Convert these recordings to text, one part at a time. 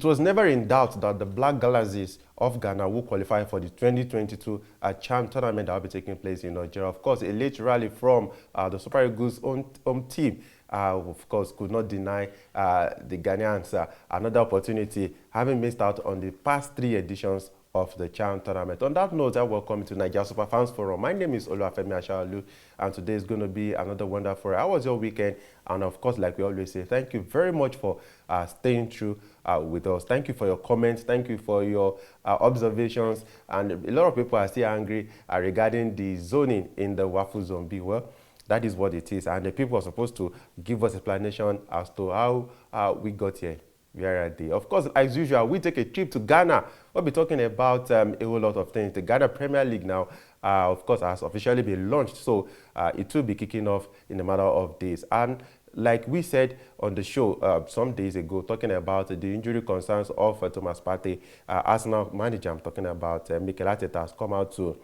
was never in doubt that the Black Galaxies of Ghana will qualify for the 2022 CHAN tournament that will be taking place in Nigeria. Of course, a late rally from the Super Eagles' own team. Of course, could not deny the Ghanaians another opportunity, having missed out on the past 3 editions of the CHAN tournament. On that note, I welcome you to Nigeria Super Fans Forum. My name is Oluwafemi Ashaolu, and today is going to be another wonderful. How was your weekend? And of course, like we always say, thank you very much for staying through with us. Thank you for your comments. Thank you for your observations. And a lot of people are still angry regarding the zoning in the Waffle Zone B. Well, that is what it is. And the people are supposed to give us explanation as to how we got here. Of course, as usual, we take a trip to Ghana. We'll be talking about a whole lot of things. The Ghana Premier League now, of course, has officially been launched. So it will be kicking off in a matter of days. And like we said on the show some days ago, talking about the injury concerns of Thomas Partey, Arsenal manager, I'm talking about Mikel Arteta, has come out to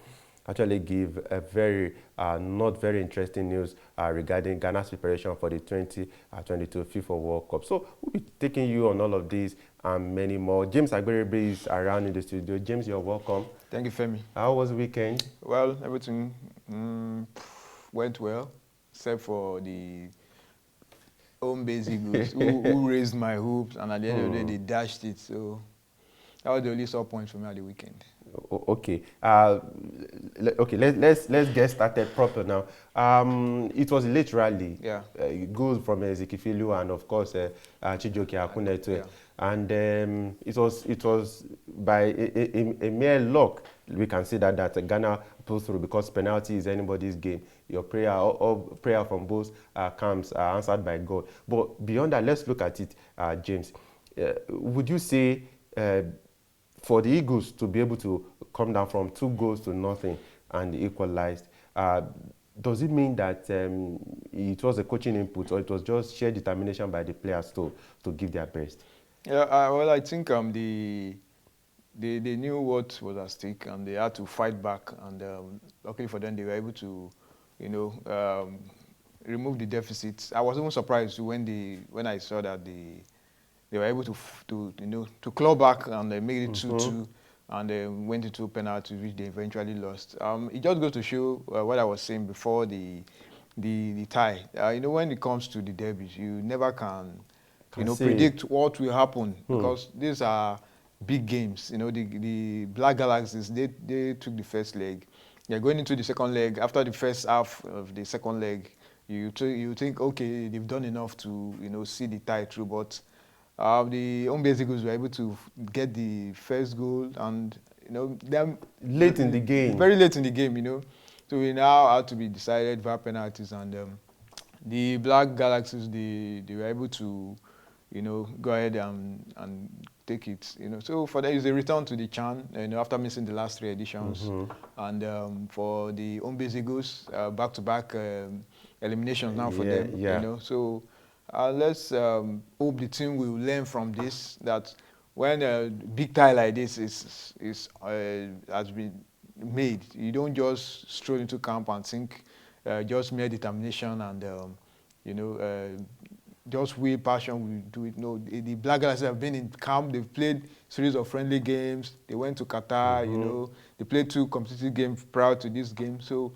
actually give a very not very interesting news regarding Ghana's preparation for the 2022 FIFA World Cup. So we'll be taking you on all of these and many more. James Agberebe is around in the studio. James, you're welcome. Thank you, Femi. How was the weekend? Well, everything went well, except for the home base Eagles who raised my hopes, and at the end of the day, they dashed it. So that was the only sore point for me at the weekend. Okay. Okay. Let's get started proper now. It was a late rally. Yeah. It goes from Ezekifilu and of course Chijoke Akunetu. Yeah. And it was by a mere luck we can see that Ghana pulled through, because penalty is anybody's game. Your prayer or prayer from both camps are answered by God. But beyond that, let's look at it, James. Would you say for the Eagles to be able to come down from 2 goals to nothing and equalized, does it mean that it was a coaching input, or it was just sheer determination by the players to give their best? Yeah, well, I think they knew what was at stake, and they had to fight back. And luckily for them, they were able to, remove the deficits. I was even surprised when I saw that they were able to claw back, and they made it 2-2, and they went into penalties, which they eventually lost. It just goes to show what I was saying before the tie. When it comes to the derbies, you never can predict what will happen, because these are big games. The Black Galaxies, they took the first leg. They're going into the second leg. After the first half of the second leg, you think, okay, they've done enough to see the tie through, but the home base Eagles were able to get the first goal, and them late in the game, very late in the game. So we now had to be decided via penalties, and the Black Galaxies, they were able to go ahead and take it. So for them, it's a return to the CHAN. After missing the last 3 editions, and for the home base Eagles, back-to-back eliminations now for them. Yeah. So. Let's hope the team will learn from this, that when a big tie like this has been made, you don't just stroll into camp and think just mere determination and just will passion will do it. No, the Black Galaxies have been in camp. They've played series of friendly games. They went to Qatar. They played 2 competitive games prior to this game. So.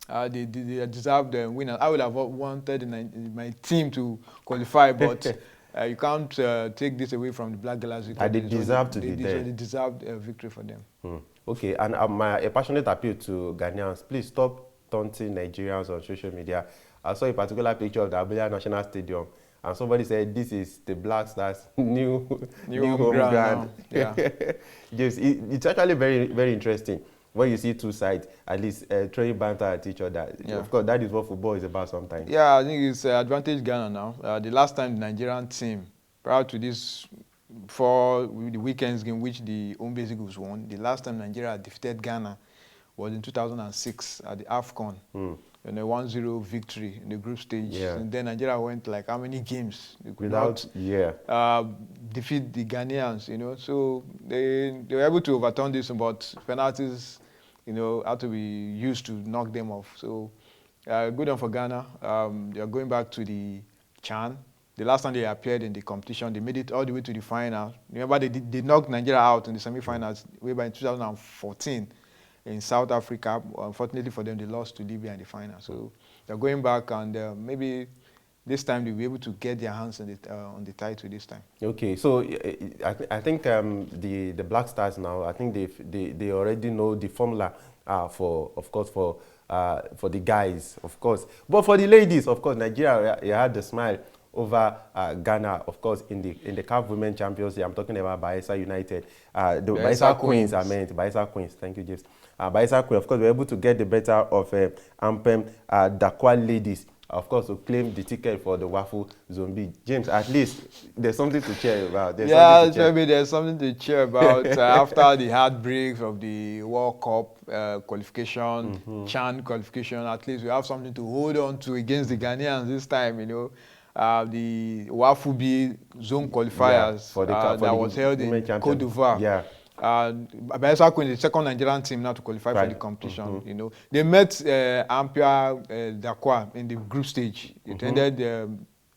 They deserve the win. I would have wanted my team to qualify, but you can't take this away from the Black Galaxies. They deserve to be there. They deserved a victory for them. Okay, and a passionate appeal to Ghanaians: please stop taunting Nigerians on social media. I saw a particular picture of the Abuja National Stadium, and somebody said this is the Black Stars' new home ground. Yeah. James, it's actually very, very interesting when you see 2 sides, at least throwing banter at each other. Yeah. Of course, that is what football is about sometimes. Yeah, I think it's advantage Ghana now. The last time the Nigerian team, prior to this, for the weekend's game, which the home base Eagles won, the last time Nigeria defeated Ghana was in 2006 at the AFCON. And a 1-0 victory in the group stage. Yeah. And then Nigeria went like how many games without defeat the Ghanaians, So they were able to overturn this, but penalties, had to be used to knock them off. So good on for Ghana. They are going back to the CHAN. the last time they appeared in the competition, they made it all the way to the final. Remember, they knocked Nigeria out in the semi-finals way back in 2014 in South Africa. Unfortunately for them, they lost to Libya in the final. So they're going back, and maybe this time they'll be able to get their hands on the title this time. Okay, so I think the Black Stars now, I think they already know the formula for, of course, for the guys, of course. But for the ladies, of course, Nigeria had the smile over Ghana, of course, in the CAF Women Championship. I'm talking about Bayelsa United. The Bayelsa Queens, I meant. Bayelsa Queens. Thank you, James. Bayelsa Queens, of course, were able to get the better of Ampem Dakwa ladies, of course, to claim the ticket for the Waffle Zone B. James, at least there's something to cheer about. There's something to cheer about. After the heartbreak of the World Cup qualification, CHAN qualification, at least we have something to hold on to against the Ghanaians this time, you know. The Waffle B Zone qualifiers that was held in Côte d'Ivoire. Yeah. Bayelsa Queen is the second Nigerian team now to qualify for the competition. You know, they met Ampia Dakwa in the group stage. It ended,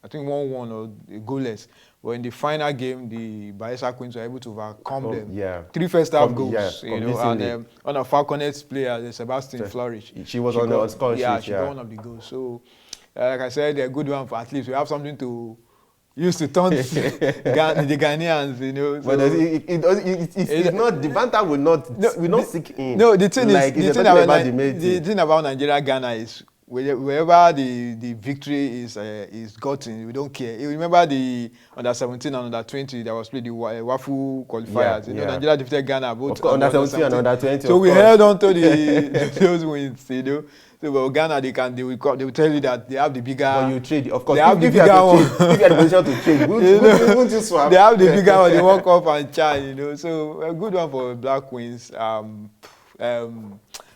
I think, 1-1 or goalless. But in the final game, the Bayelsa Queens were able to overcome them. Yeah. 3 first-half goals. You know, and one of Falcons players, Sebastian Flourish. She was on the score sheet. Yeah, she got one of the goals. So, like I said, a good one for at least we have something to use to taunt the Ghanaians, you know. So but it's not, the banter will not sink in. No, the thing about Nigeria Ghana is wherever the victory is gotten, we don't care. You remember the under-17 and under-20 that was played, the Waffle qualifiers. You know, Nigeria defeated Ghana both under-17 and under-20. So we held on to those wins, you know. So, but Ghana, they will tell you that they have the bigger. But you trade, of course. They have the bigger one. If you are in a position to trade, won't you swap? They have the bigger one. They walk up and chat, you know. So a good one for Black Queens.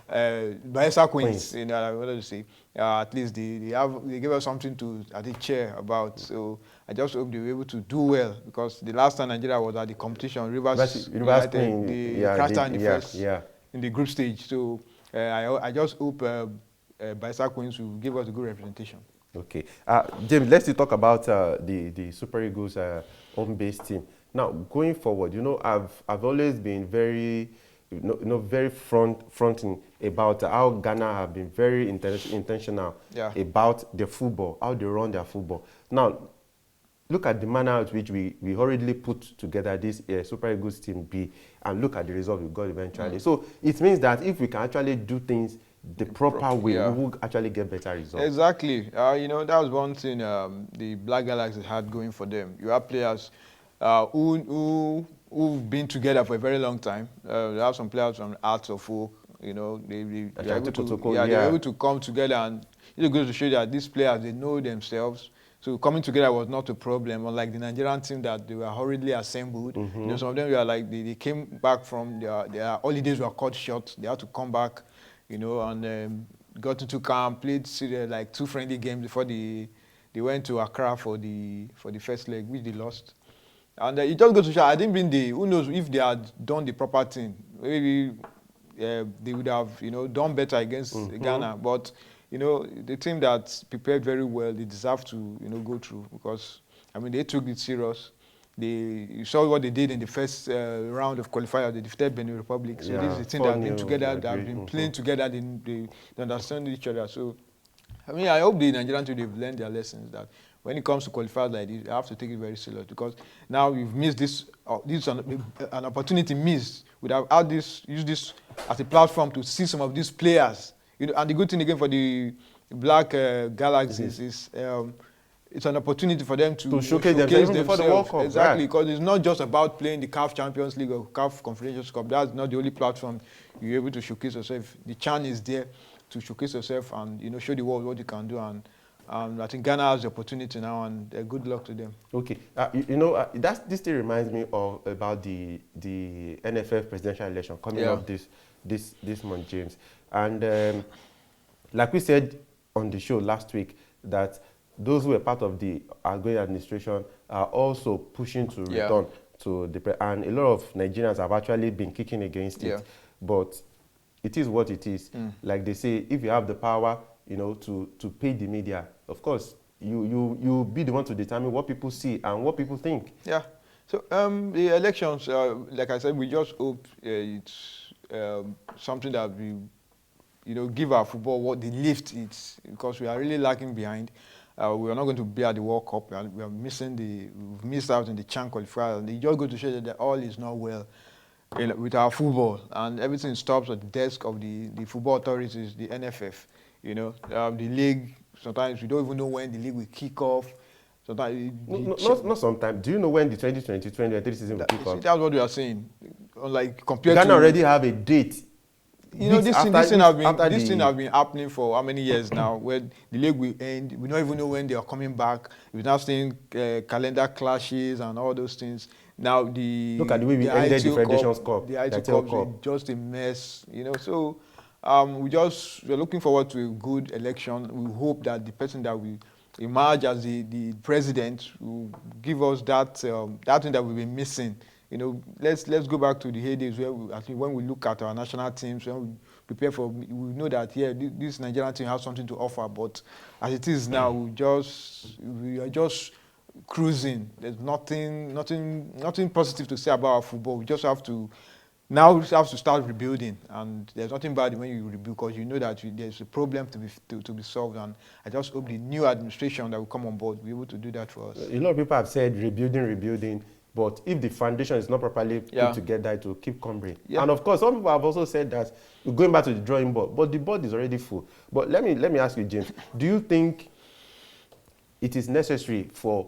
Bayelsa Queens, you know, I wanted to say. At least they give us something to cheer about. So I just hope they'll be able to do well, because the last time Nigeria was at the competition, Rivers United, they crashed out in the group stage. So I just hope Bayelsa Queens will give us a good representation. Okay, James, let's talk about the Super Eagles home-based team. Now, going forward, you know, I've always been very, very fronting about how Ghana have been very intentional about the football, how they run their football. Now, look at the manner at which we hurriedly put together this Super Eagles team B, and look at the result we got eventually. So it means that if we can actually do things the proper way, we will actually get better results. Exactly. You know, that was one thing the Black Galaxies had going for them. You have players who've been together for a very long time. They have some players from Arts of Folk. You know, they're able to come together, and it goes to show that these players, they know themselves. So coming together was not a problem, unlike the Nigerian team that they were hurriedly assembled. You know, some of them were like, they came back from their holidays were cut short. They had to come back, you know, and got into camp, played like 2 friendly games before they went to Accra for the first leg, which they lost. And it just goes to show, I didn't mean who knows if they had done the proper thing, maybe they would have, you know, done better against Ghana. But you know, the team that prepared very well, they deserve to, you know, go through, because, I mean, they took it serious. You saw what they did in the first round of qualifier. They defeated Benin Republic. So this is a team that have been together, that have been playing together. They understand each other. So, I mean, I hope the Nigerian team, they've learned their lessons, that when it comes to qualifiers like this, you have to take it very serious, because now we've missed this. This is an opportunity missed. We'd have used this as a platform to see some of these players. You know, and the good thing again for the Black Galaxies is it's an opportunity for them to showcase themselves for the World Cup. Exactly, because it's not just about playing the CAF Champions League or CAF Confederations Cup. That's not the only platform you're able to showcase yourself. The chance is there to showcase yourself and, you know, show the world what you can do. And I think Ghana has the opportunity now, and good luck to them. Okay, you know, this still reminds me about the NFF presidential election coming up this month, James. And like we said on the show last week, that those who were part of the outgoing administration are also pushing to return to the and a lot of Nigerians have actually been kicking against it. But it is what it is. Like they say, if you have the power, you know, to pay the media, of course, you be the one to determine what people see and what people think. Yeah. So the elections, like I said, we just hope it's something that we, give our football what the lift is, because we are really lagging behind. We are not going to be at the World Cup. We are we've missed out in the CHAN qualifier. And they just go to show that all is not well with our football, and everything stops at the desk of the football authorities, the NFF. The league. Sometimes we don't even know when the league will kick off. Sometimes not sometimes. Do you know when the 2020-2023 season will kick off? That's what we are saying. Like compared Ghana to already have a date. This thing have been happening for how many years now? Where the league will end, we don't even know when they are coming back. We're now seeing calendar clashes and all those things. Now look at the way we ended the Federations Cup, the ITO Cup is just a mess. So we're looking forward to a good election. We hope that the person that will emerge as the president will give us that thing that we've been missing. Let's go back to the heydays where I think when we look at our national teams, when we prepare for, we know that this Nigerian team has something to offer. But as it is now, we are just cruising. There's nothing positive to say about our football. We just have to start rebuilding, and there's nothing bad when you rebuild, because you know that there's a problem to be solved. And I just hope the new administration that will come on board will be able to do that for us. A lot of people have said rebuilding. But if the foundation is not properly put together, it will keep crumbling. Yeah. And of course, some people have also said that we're going back to the drawing board, but the board is already full. But let me ask you, James, do you think it is necessary for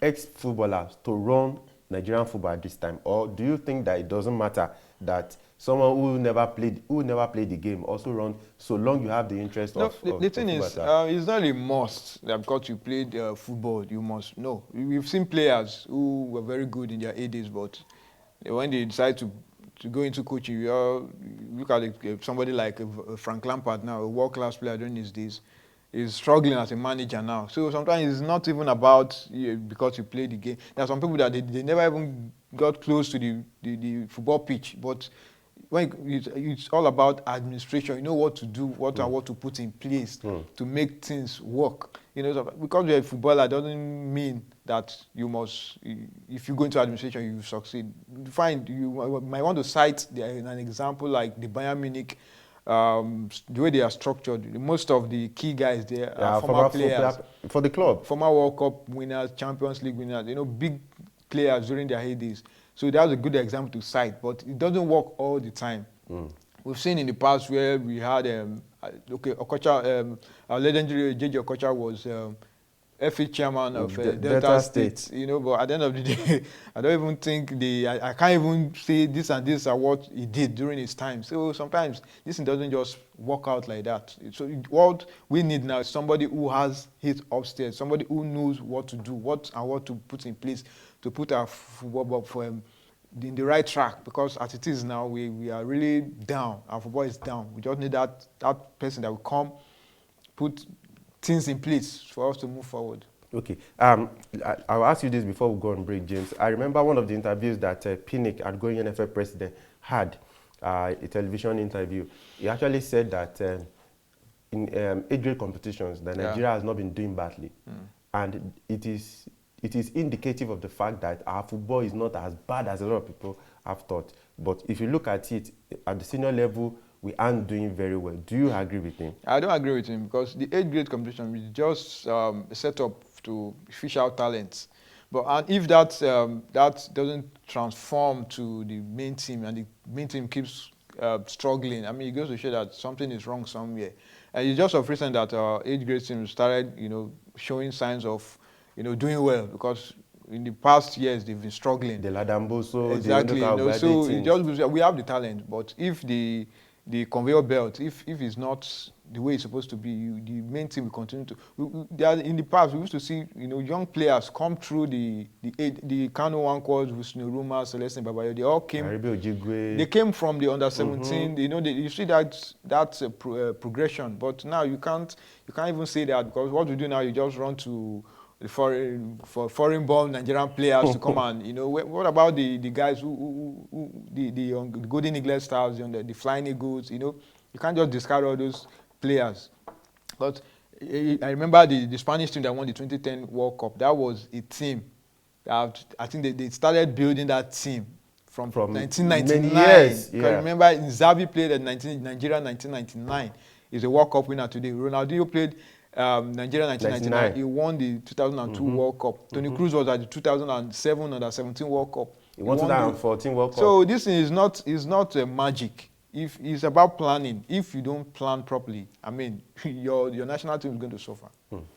ex-footballers to run Nigerian football at this time, or do you think that it doesn't matter that someone who never played the game also run, so long you have the interest of the thing is, it's not a must that because you played football you must. No, we've seen players who were very good in their heydays, but when they decide to go into coaching, you look at somebody like Frank Lampard now, a world-class player during his days, is struggling as a manager now. So sometimes it's not even about because you play the game. There are some people that they never even got close to the football pitch, but when it's all about administration, you know what to do, what to put in place to make things work. So because you're a footballer doesn't mean that you must, if you go into administration, you succeed. You might want to cite an example like the Bayern Munich. The way they are structured, most of the key guys there are former players for the club, former World Cup winners, Champions League winners, big players during their heydays. So that's a good example to cite, but it doesn't work all the time. We've seen in the past where we had Okocha, our legendary JJ Okocha was FA chairman of Delta State. But at the end of the day, I don't even think I can't even say this and this are what he did during his time. So sometimes this doesn't just work out like that. So what we need now is somebody who has hit upstairs, somebody who knows what to do, what to put in place to put our football for in the right track. Because as it is now, we are really down. Our football is down. We just need that person that will come, put things in place for us to move forward. Okay. I'll ask you this before we go on break, James. I remember one of the interviews that Pinnick, outgoing NFL president, had, a television interview. He actually said that in age-grade competitions, that Nigeria has not been doing badly. And it is indicative of the fact that our football is not as bad as a lot of people have thought. But if you look at it, at the senior level, we aren't doing very well. Do you agree with him? I don't agree with him, because the age-grade competition is just a setup to fish out talents. But if that doesn't transform to the main team, and the main team keeps struggling, I mean, it goes to show that something is wrong somewhere. And it's just of recent that our age-grade team started, showing signs of, doing well, because in the past years they've been struggling. The Ladamboso, exactly. So it just, we have the talent, but if the conveyor belt, if it's not the way it's supposed to be, the main team will continue to. In the past, we used to see young players come through the Kano Wankwos, Rusnuruma, Celestine Babayo. They all came. They came from the under 17. You see that's a progression. But now you can't even say that, because what we do now, you just run to for foreign-born Nigerian players to come and, what about the guys the Golden Eagle Stars, the Flying Eagles, you can't just discard all those players. But I remember the Spanish team that won the 2010 World Cup. That was a team that I think they started building that team from many 1999. years. Because Yeah. remember, Xavi played at Nigeria 1999. He's a World Cup winner today. Ronaldinho played Nigeria 1999. 99. He won the 2002 World Cup. Toni Kroos was at the 2007 Under-17 World Cup. He won 2014 World Cup. So this thing is not magic. If it's about planning, if you don't plan properly, I mean, your national team is going to suffer.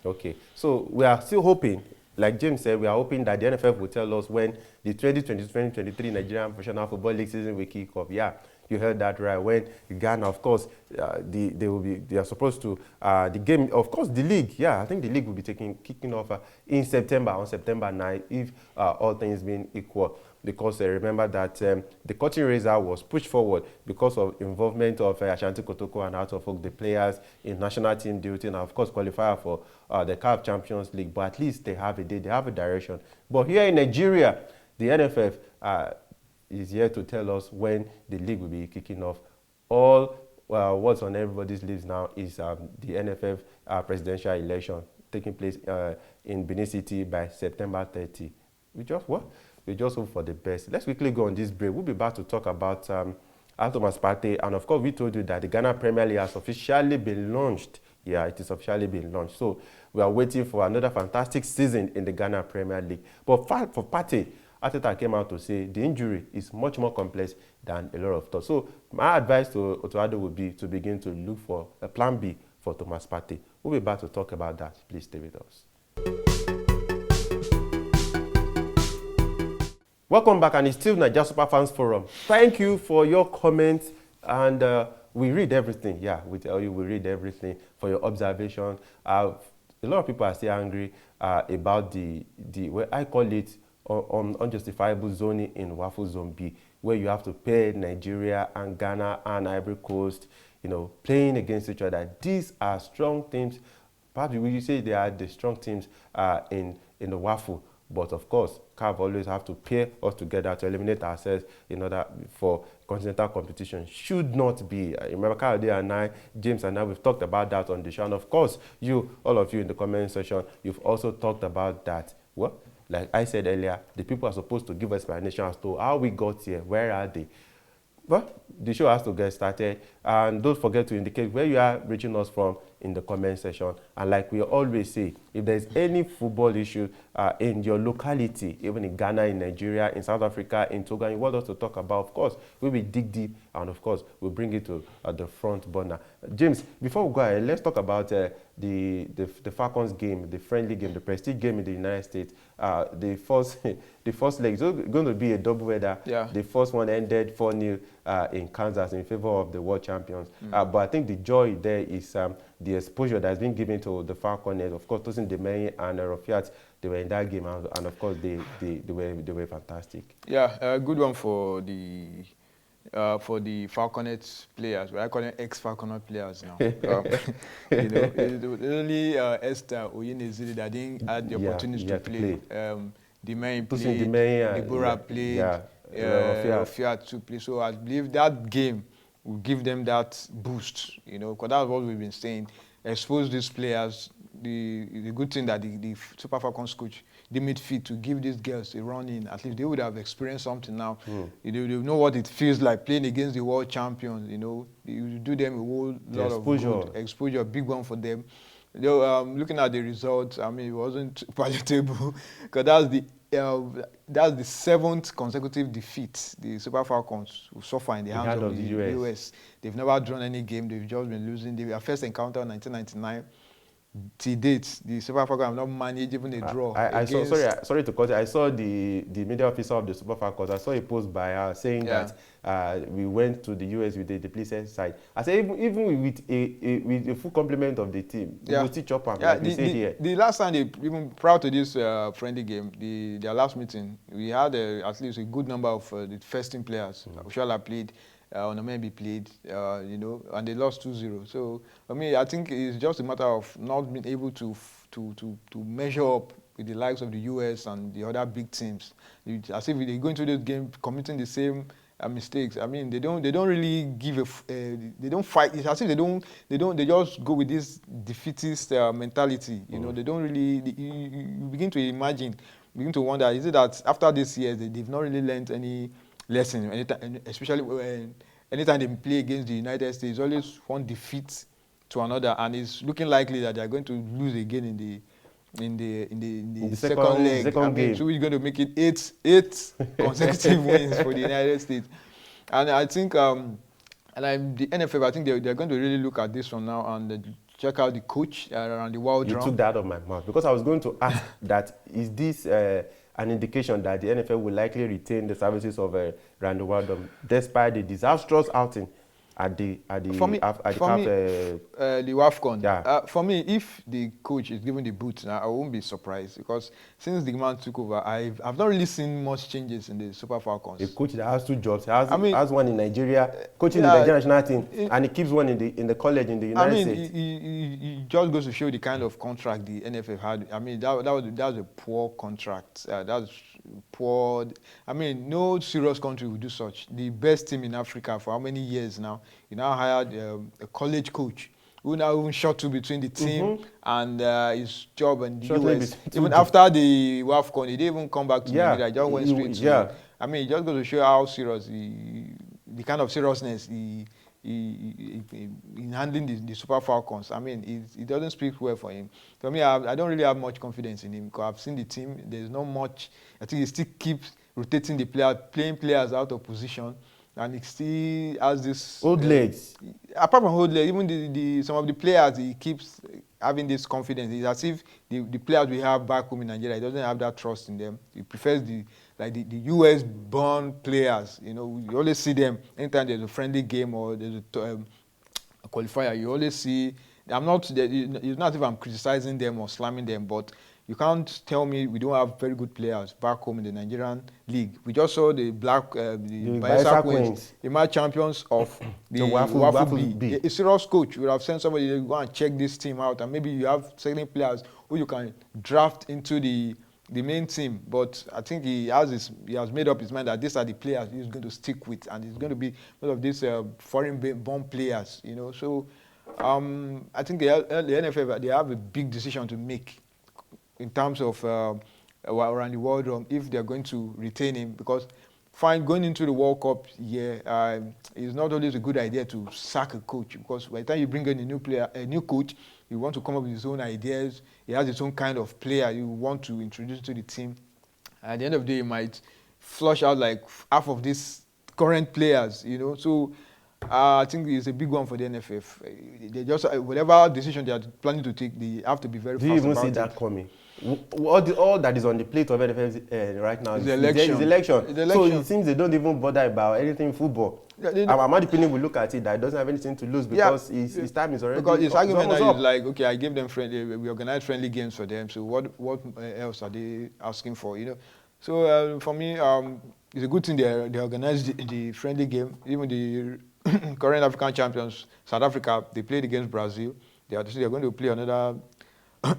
Okay, so we are still hoping, like James said, we are hoping that the NFF will tell us when the 2022-2023 Nigerian Professional Football League season will kick off. Yeah, you heard that right. When Ghana, of course, they are supposed to the game. Of course, the league. Yeah, I think the league will be kicking off in September, on September 9, if all things being equal. Because remember that the curtain raiser was pushed forward because of involvement of Ashanti Kotoko and Out of Folk, the players in national team duty, and of course qualifier for the CAF Champions League. But at least they have a day, they have a direction. But here in Nigeria, the NFF is here to tell us when the league will be kicking off. All what's on everybody's lips now is the NFF presidential election taking place in Benin City by September 30. We just hope for the best. Let's quickly go on this break. We'll be back to talk about Thomas Partey. And of course, we told you that the Ghana Premier League has officially been launched. Yeah, it is officially been launched. So we are waiting for another fantastic season in the Ghana Premier League. But for Partey, Ateta came out to say the injury is much more complex than a lot of thought. So my advice to Otoado would be to begin to look for a plan B for Thomas Partey. We'll be back to talk about that. Please stay with us. Welcome back, and it's still Nigeria Superfans Forum. Thank you for your comments, and we read everything. Yeah, we tell you we read everything for your observation. A lot of people are still angry about the what I call it unjustifiable zoning in Waffle Zone B, where you have to pay Nigeria and Ghana and Ivory Coast, playing against each other. These are strong teams. Perhaps you say they are the strong teams in the Waffle. But of course, CAF always have to pair us together to eliminate ourselves in order for continental competition. Should not be. Remember, Kayode and I, James and I, we've talked about that on the show. And of course, all of you in the comment section, you've also talked about that. Well, like I said earlier, the people are supposed to give explanation as to how we got here. Where are they? Well, the show has to get started. And don't forget to indicate where you are reaching us from in the comment section. And like we always say, if there's any football issue in your locality, even in Ghana, in Nigeria, in South Africa, in Togo, and you want us to talk about, of course, we will dig deep, and of course, we'll bring it to the front burner. James, before we go ahead, let's talk about the Falcons game, the friendly game, the prestige game in the United States. The first leg is going to be a double header. Yeah. The first one ended 4-0 in Kansas in favor of the world champions. But I think the joy there is the exposure that's been given to the Falcons. Of course, Tosin Demeyi and Rafiat, they were in that game, and of course, they were fantastic. Yeah, a good one for the Falconets players. I call them ex-Falconet players now. It was only Esther Oyinezili that didn't have the opportunity to play. Demeyi played, Deborah played, Rafiat to play. So I believe that game will give them that boost, because that's what we've been saying. Expose these players. The good thing that the Super Falcons coach deemed fit to give these girls a run in. At least they would have experienced something now. They know what it feels like playing against the world champions. You do them a whole lot of good exposure, big one for them. Looking at the results, I mean, it wasn't palatable because that's the 7th consecutive defeat the Super Falcons will suffer in the hands of the US. They've never drawn any game. They've just been losing. Their first encounter in 1999. To date, the Super Falcons have not managed even a draw. Sorry to cut you. I saw the media officer of the Super Falcons. I saw a post by her saying that we went to the US with the depleted side. I said even with a full complement of the team, we will still chop them. Like we say here. The last time even prior to this friendly game, their last meeting, we had at least a good number of the first team players. Oshoala played. Onamendi played, and they lost 2-0. So, I mean, I think it's just a matter of not being able to measure up with the likes of the US and the other big teams. As if they go into this game committing the same mistakes. I mean, they don't really give they don't fight. It's as if they just go with this defeatist mentality. You know, they don't really. You begin to imagine, begin to wonder: is it that after this year they've not really learned any lesson? Anytime, especially when anytime they play against the United States, always one defeat to another, and it's looking likely that they are going to lose again in the second leg. Second game. So we're going to make it eight consecutive wins for the United States. And I think, the NFF, I think they're going to really look at this from now and check out the coach around the world. You took that out of my mouth because I was going to ask that is this an indication that the NFL will likely retain the services of Randy Waldom despite the disastrous outing at the WAFCON. Yeah. For me, if the coach is given the boot now, I won't be surprised because since the man took over, I've not really seen much changes in the Super Falcons. A coach that has two jobs, has one in Nigeria, coaching the Nigerian national team, and he keeps one in the college in the United States. He just goes to show the kind of contract the NFF had. I mean, that was a poor contract. That was poor. I mean, no serious country would do such. The best team in Africa for how many years now? You now hired a college coach who now even shuttle between the team and his job in the US. Even after the WAFCON, he didn't even come back to Nigeria. He just went straight to. I mean, it just goes to show how serious the kind of seriousness in handling the Super Falcons. I mean, it doesn't speak well for him. For me, I don't really have much confidence in him because I've seen the team. There's not much. I think he still keeps rotating the player, playing players out of position, and he still has this old legs. Apart from old legs, even some of the players, he keeps having this confidence. It's as if the players we have back home in Nigeria, he doesn't have that trust in them. He prefers the US-born players. You know, you always see them anytime there's a friendly game or there's a qualifier. You always see. It's not if I'm criticizing them or slamming them, but you can't tell me we don't have very good players back home in the Nigerian league. We just saw the Bayelsa Queens, emerged champions of the Waffle B. A serious coach would have sent somebody to go and check this team out, and maybe you have certain players who you can draft into the main team. But I think he has made up his mind that these are the players he's going to stick with, and it's going to be one of these foreign-born players. You know, so I think the NFF, they have a big decision to make in terms of around the world if they're going to retain him, because going into the World Cup year, it's not always a good idea to sack a coach, because by the time you bring in a new coach, you want to come up with his own ideas. He has his own kind of player you want to introduce to the team. At the end of the day, he might flush out like half of these current players, you know. So I think it's a big one for the NFF. They just whatever decision they are planning to take, they have to be very fast about it. Do you even see that coming? All that is on the plate of NFF right now is election. So it seems they don't even bother about anything football. Amadi Pinnick will look at it that it doesn't have anything to lose because his time is already. Because his argument now is like, okay, I gave them we organize friendly games for them. So what else are they asking for? You know. So for me, it's a good thing they organized the friendly game. Even the current African champions, South Africa, they played against Brazil. They are going to play another.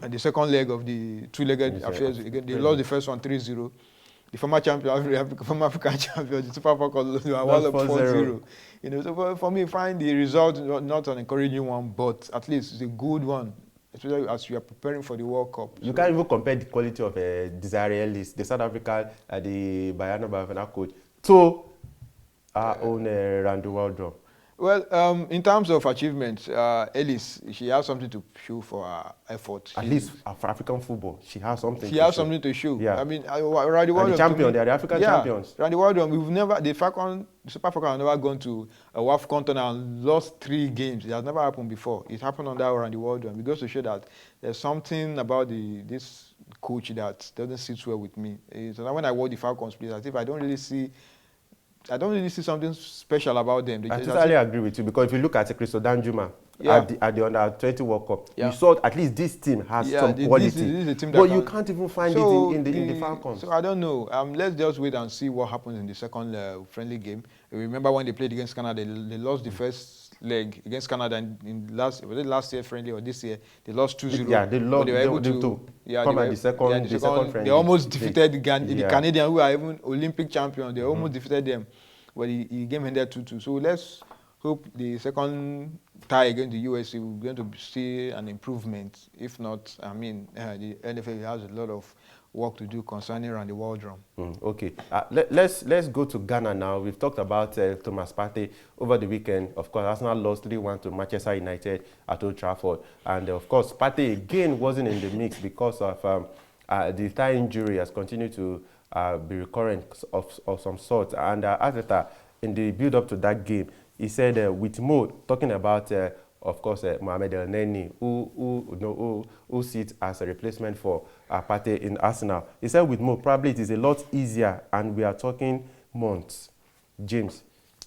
The second leg of the two-legged affairs, they lost the first one 3-0. The former champion, former African champion, the Super Falcons, they were 4-0. You know, so for me, find the result not an encouraging one, but at least it's a good one, especially as you are preparing for the World Cup. You can't even compare the quality of Desiree Ellis, the South African, the Bayano Bafana coach, to our own Randy Waldom. Well, in terms of achievements, Ellis, she has something to show for her effort. At least for African football, she has something. She has something to show. Yeah. I mean, Randy Waldom. The champion, they are the African champions. Randy Waldom, the Super Falcons have never gone to a WAFCON tournament and lost 3 games. It has never happened before. It happened under Randy Waldom. It goes to show that there's something about this coach that doesn't sit well with me. So when I watch the Falcons play, as if I don't really see something special about them. I totally agree with you, because if you look at Christo Danjuma at the Under-20 World Cup, you saw at least this team has some quality. This is a team that you can't even find it in the Falcons. So I don't know. Let's just wait and see what happens in the second friendly game. Remember when they played against Canada, they lost the first leg against Canada in last year friendly or this year? They lost 2-0. Yeah, they lost. They were able to come at the second friendly. They almost defeated the Canadians, who are even Olympic champions. They almost defeated them. but he game ended 2-2. So let's hope the second tie against the USA we're going to see an improvement. If not, I mean, the NFL has a lot of work to do concerning around the world drum. Okay, let's go to Ghana now. We've talked about Thomas Partey over the weekend. Of course, Arsenal lost 3-1 to Manchester United at Old Trafford, and of course, Partey again wasn't in the mix because of the thigh injury has continued to be recurrent of some sort. And Arteta, in the build-up to that game, he said with Mo talking about. Of course, Mohamed El Neni, who sits as a replacement for Partey in Arsenal. He said with Mo, probably it is a lot easier, and we are talking months. James,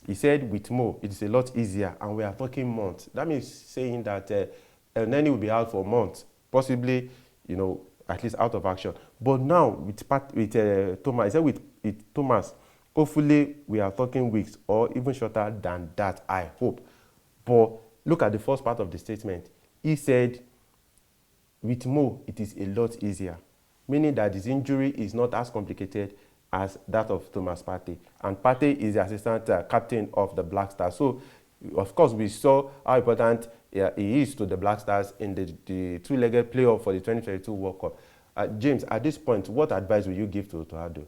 he said with Mo, it is a lot easier, and we are talking months. That means saying that El Neni will be out for months, possibly, at least out of action. But now with Thomas, he said with Thomas, hopefully we are talking weeks or even shorter than that, I hope. But look at the first part of the statement. He said, with Mo, it is a lot easier, meaning that his injury is not as complicated as that of Thomas Partey. And Partey is the assistant captain of the Black Stars. So, of course, we saw how important he is to the Black Stars in the two-legged playoff for the 2022 World Cup. James, at this point, what advice will you give to Ado?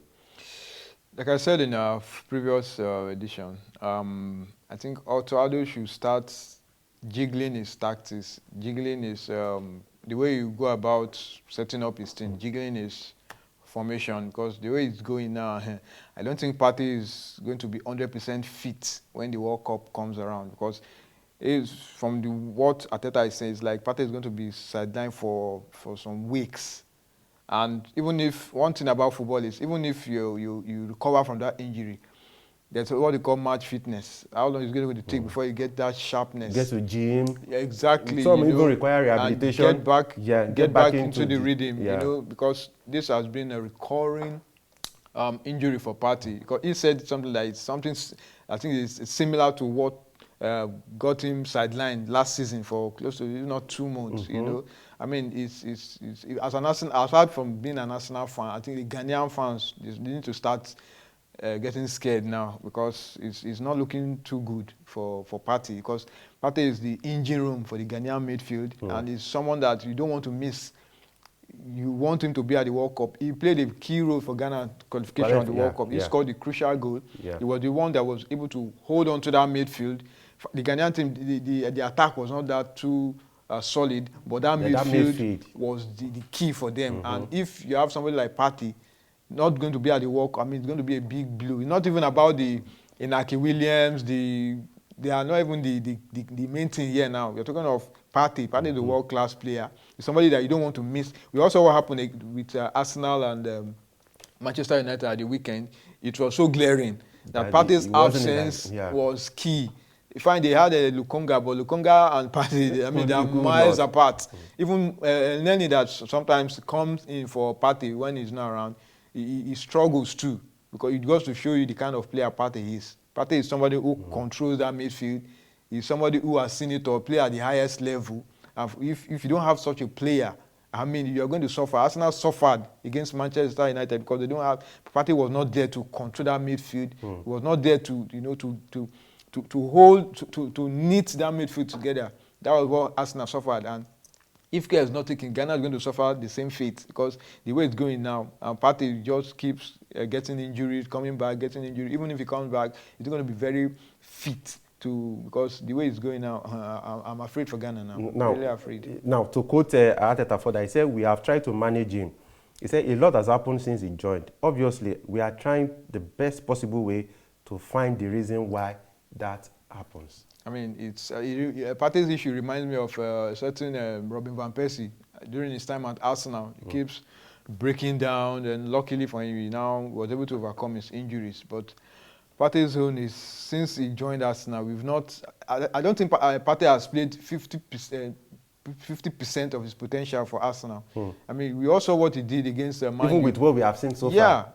Like I said in our previous edition, I think Ado should start jiggling his tactics, jiggling his the way you go about setting up his team, jiggling his formation, because the way it's going now, I don't think Partey is going to be 100% fit when the World Cup comes around, because from what Arteta is saying, it's like Partey is going to be sidelined for some weeks. And even if, one thing about football is, even if you recover from that injury, there's what they call match fitness. How long is it going to take before you get that sharpness? Get to gym. Yeah, exactly. Some even require rehabilitation. And get back into the rhythm, because this has been a recurring injury for Partey. Because he said something like I think it's similar to what got him sidelined last season for close to, if not 2 months, I mean, it's as an Arsenal, aside from being an Arsenal fan, I think the Ghanaian fans, they need to start getting scared now, because it's not looking too good for Partey, because Partey is the engine room for the Ghanaian midfield, and he's someone that you don't want to miss. You want him to be at the World Cup. He played a key role for Ghana qualification at the World Cup. He scored the crucial goal. He was the one that was able to hold on to that midfield. The Ghanaian team, the attack was not that too solid, but that midfield was the key for them. And if you have somebody like Partey, not going to be at the World Cup, I mean, it's going to be a big blow. It's not even about the Inaki Williams, they are not even the main thing here now. We're talking of Partey. Partey is a world-class player. He's somebody that you don't want to miss. We also saw what happened with Arsenal and Manchester United at the weekend. It was so glaring that Partey's absence was key. You find they had a Lukonga, but Lukonga and Partey, I mean, they are miles apart. Even Neni that sometimes comes in for Partey when he's not around, he struggles too, because it goes to show you the kind of player Partey is. Partey is somebody who controls that midfield. He's somebody who has seen it or play at the highest level. And if you don't have such a player, I mean, you're going to suffer. Arsenal suffered against Manchester United because they don't have. Partey was not there to control that midfield. He was not there to hold, to knit that midfield together. That was what Arsenal suffered. And if care is not taken, Ghana is going to suffer the same fate, because the way it's going now, Partey just keeps getting injuries, coming back, getting injured. Even if he comes back, he's going to be very fit because the way it's going now, I'm afraid for Ghana now. I'm really afraid. Now, to quote Arteta further, he said, we have tried to manage him. He said, a lot has happened since he joined. Obviously, we are trying the best possible way to find the reason why that happens. I mean, Partey's issue reminds me of a certain Robin Van Persie during his time at Arsenal. He keeps breaking down, and luckily for him, he now was able to overcome his injuries. But Partey's own is, since he joined Arsenal, I don't think Partey has played 50% of his potential for Arsenal. I mean, we also saw what he did against Man U. Even with what we have seen so far. Yeah.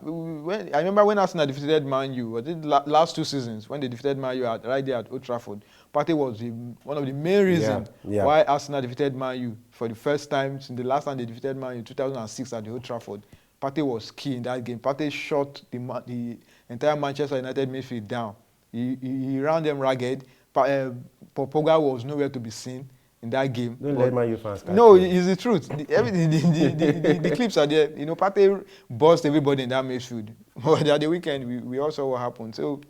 I remember when Arsenal defeated Man U, last 2 seasons, when they defeated Man U right there at Old Trafford, Partey was one of the main reasons why Arsenal defeated Man U for the first time since the last time they defeated Man U in 2006 at the Old Trafford. Partey was key in that game. Partey shot the entire Manchester United midfield down. He ran them ragged. Pogba was nowhere to be seen in that game. Don't let Man U fans catch No, you. it's the truth. The clips are there. You know, Partey buzzed everybody in that midfield. But at the weekend, we all saw what happened. So,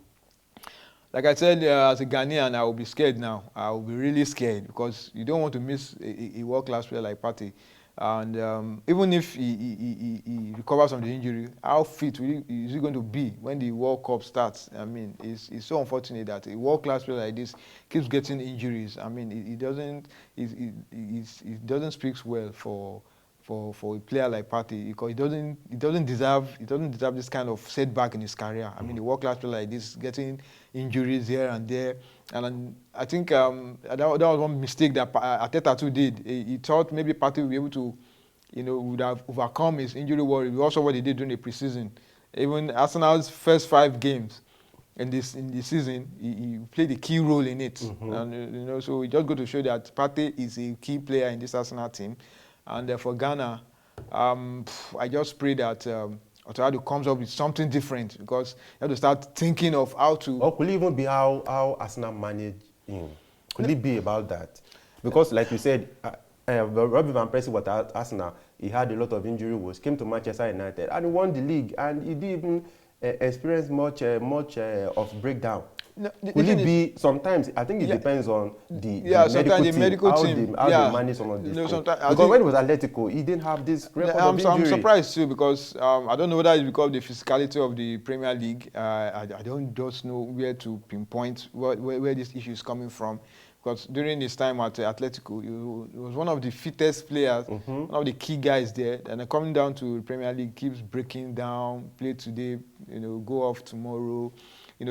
like I said, as a Ghanaian, I will be scared now. I will be really scared because you don't want to miss a world-class player like Partey. And even if he recovers from the injury, how fit is he going to be when the World Cup starts? I mean, it's so unfortunate that a world-class player like this keeps getting injuries. I mean, it doesn't speak well for a player like Partey because he doesn't deserve this kind of setback in his career. I mean, a world-class player like this getting injuries here and there, and I think that was one mistake that Arteta too did. He thought maybe Partey would be able to, would have overcome his injury worry. Also, what he did during the preseason, even Arsenal's first 5 games in the season, he played a key role in it, and so it just go to show that Partey is a key player in this Arsenal team. And for Ghana, I just pray that Otorado comes up with something different because you have to start thinking of how to. Or could it even be how Arsenal manage him? Could it be about that? Because, like you said, Robbie Van Persie was at Arsenal. He had a lot of injury woes, came to Manchester United, and he won the league. And he didn't even experience much of breakdown. No, Could it be sometimes? I think it depends on the medical team, how they manage some of these things. Because when it was Atletico, he didn't have this record of injury. I'm surprised too because I don't know whether it's because of the physicality of the Premier League. I don't just know where to pinpoint where this issue is coming from. Because during his time at Atletico, he was one of the fittest players, one of the key guys there. And coming down to the Premier League, keeps breaking down, play today, go off tomorrow.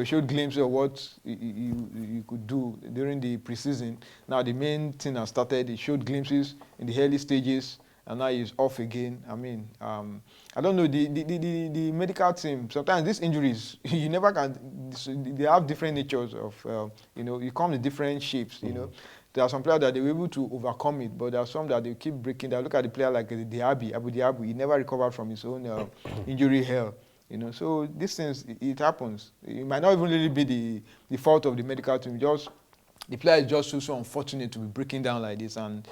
Showed glimpses of what he could do during the preseason. Now the main thing has started. He showed glimpses in the early stages, and now he's off again. I mean, I don't know the medical team. Sometimes these injuries, you never can. They have different natures of, you come in different shapes. There are some players that they were able to overcome it, but there are some that they keep breaking down. Look at the player like Abu Diaby. He never recovered from his own injury hell. So these things, it happens. It might not even really be the fault of the medical team. The player is just so unfortunate to be breaking down like this. And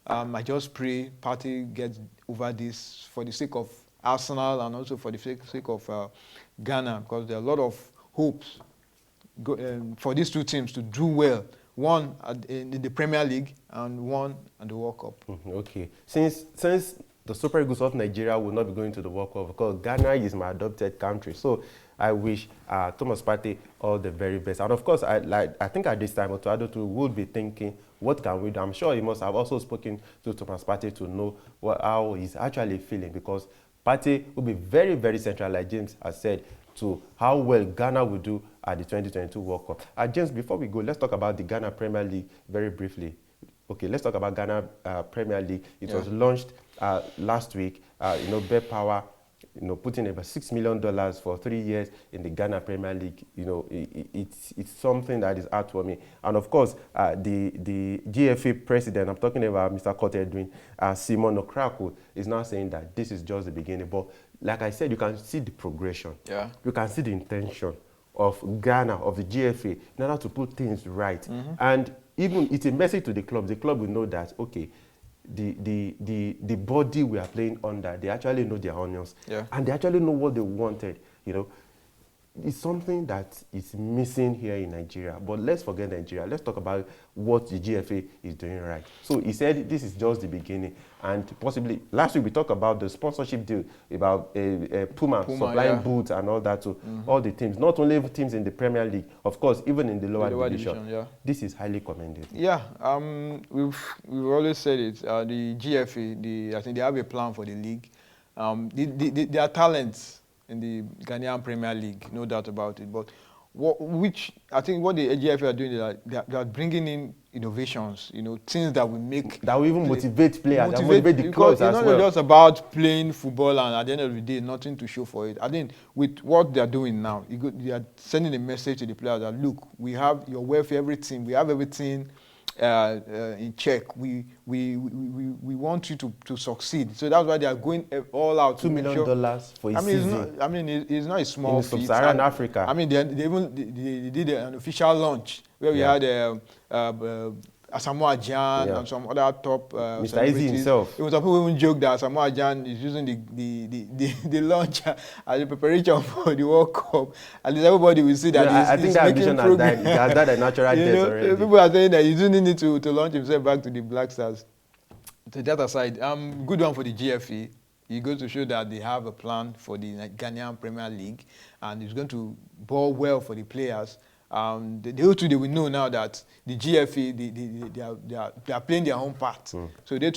I just pray Partey gets over this for the sake of Arsenal and also for the sake of Ghana, because there are a lot of hopes for these two teams to do well. One in the Premier League and one at the World Cup. Okay. Since the Super Eagles of Nigeria will not be going to the World Cup because Ghana is my adopted country. So I wish Thomas Partey all the very best. And of course, I think at this time, Otorado too would be thinking, what can we do? I'm sure he must have also spoken to Thomas Partey to know how he's actually feeling, because Partey will be very, very central, like James has said, to how well Ghana will do at the 2022 World Cup. James, before we go, let's talk about the Ghana Premier League very briefly. Okay, let's talk about Ghana Premier League. It was launched last week. Bet Power, putting about $6 million for 3 years in the Ghana Premier League. It's something that is heartwarming. And of course, the GFA president, I'm talking about Mr. Kote Edwin, Simon Okraku, is now saying that this is just the beginning. But like I said, you can see the progression. Yeah. You can see the intention of Ghana, of the GFA, in order to put things right. And even it's a message to the club. The club will know that, okay, the body we are playing under, they actually know their onions. Yeah. And they actually know what they wanted. It's something that is missing here in Nigeria. But let's forget Nigeria. Let's talk about what the GFA is doing right. So he said this is just the beginning. And possibly, last week we talked about the sponsorship deal, about Puma supplying boots and all that to all the teams. Not only teams in the Premier League, of course, even in the lower division. This is highly commended. Yeah, we've always said it. The GFA, I think they have a plan for the league. There are talents in the Ghanaian Premier League, no doubt about it. But which I think what the GFA are doing is they are bringing in innovations, things that will make... That will even motivate players, that motivate the clubs as well. It's not just about playing football and at the end of the day, nothing to show for it. I think with what they are doing now, they are sending a message to the players that, look, we have your welfare, everything. We have everything in check. We want you to succeed. So that's why they are going all out. $2 million for a season. It's not a small feat. In sub-Saharan Africa. I mean, they did an official launch where we had Asamoah Gyan and some other top Mr. Easy himself. It was some people even joke that Asamoah Gyan is using the launch as a preparation for the World Cup. At least everybody will see that I think that ambition has died. He has died a natural death already. People are saying that he's using it to launch himself back to the Black Stars. To that aside, good one for the GFA. It goes to show that they have a plan for the Ghanaian Premier League, and it's going to bode well for the players. They will know now that the GFA they are playing their own part. So they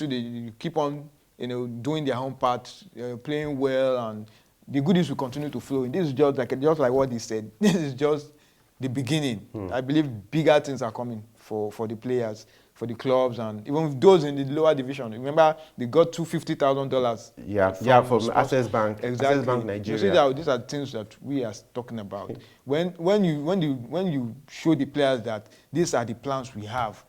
keep on doing their own part, playing well, and the goodies will continue to flow. And this is just like what he said. This is just the beginning. I believe bigger things are coming for the players, for the clubs, and even those in the lower division. Remember, they got $250,000. From Access Bank. Exactly. Access Bank Nigeria. You see that these are things that we are talking about. When you show the players that these are the plans we have,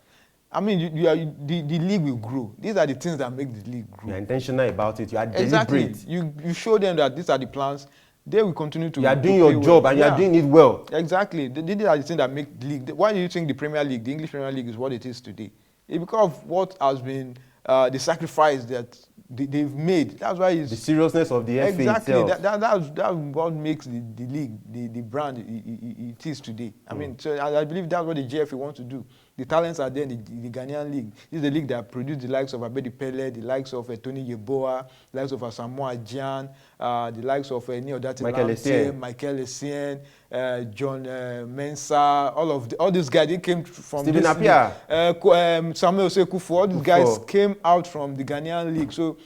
I mean, the league will grow. These are the things that make the league grow. You're intentional about it. You are deliberate. Exactly. You show them that these are the plans. They will continue to. You are doing your job and you are doing it well. Exactly. These are the things that make the league. Why do you think the Premier League, the English Premier League, is what it is today? It's because of what has been the sacrifice that they've made. That's why it's the seriousness of the FA exactly itself. That's what makes the league the brand it is today. I mean, so I believe that's what the GFA wants to do. The talents are there in the Ghanaian league. This is the league that produced the likes of Abedi Pele, the likes of Tony Yeboah, the likes of Asamoah Gyan, the likes of Neo Dati Michael Essien, John Mensah, all these guys. They came from Stephen Appiah, Samuel Sekufu. All these guys came out from the Ghanaian league. So,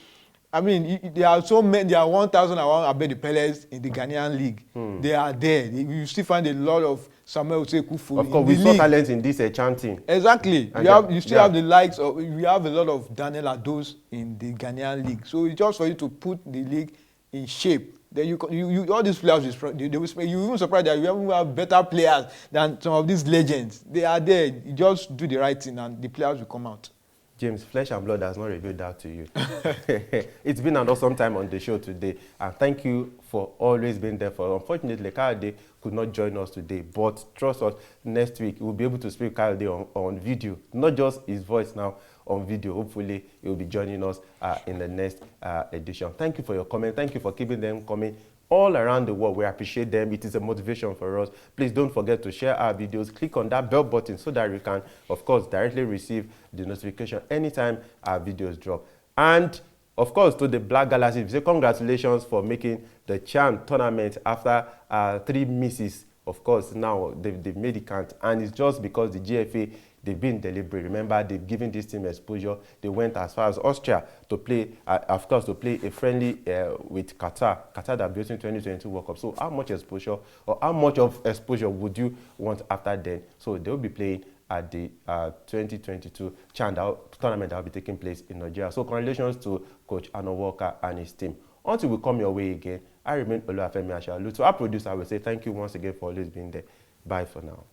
I mean, there are so many. There are 1,001 Abedi Peles in the Ghanaian league. They are there. You still find a lot of Samuel Sekufu. Of course, we saw talent in this chanting. Exactly. You still have the likes of. We have a lot of Daniel Ados in the Ghanaian league. So it's just for you to put the league in shape. Then you all these players they will. You even surprised that you even have better players than some of these legends. They are there. You just do the right thing, and the players will come out. James, flesh and blood has not revealed that to you. It's been an awesome time on the show today, and thank you for always being there for us. Unfortunately, Kayode could not join us today, but trust us, next week we'll be able to speak Kayode on video, not just his voice now, on video. Hopefully, he will be joining us in the next edition. Thank you for your comment. Thank you for keeping them coming all around the world. We appreciate them. It is a motivation for us. Please don't forget to share our videos. Click on that bell button so that you can, of course, directly receive the notification anytime our videos drop. And, of course, to the Black Galaxies, say congratulations for making the CHAN tournament after 3 misses. Of course, now they've made it count. And it's just because the GFA, they've been deliberate. Remember, they've given this team exposure. They went as far as Austria to play, of course, to play a friendly with Qatar that built in 2022 World Cup. So how much exposure or how much of exposure would you want after then? So they'll be playing at the 2022 CHAN tournament that will be taking place in Nigeria. So congratulations to Coach Arnold Walker and his team. Until we come your way again, I remain Oluwafemi Ashalu. To our producer, I will say thank you once again for always being there. Bye for now.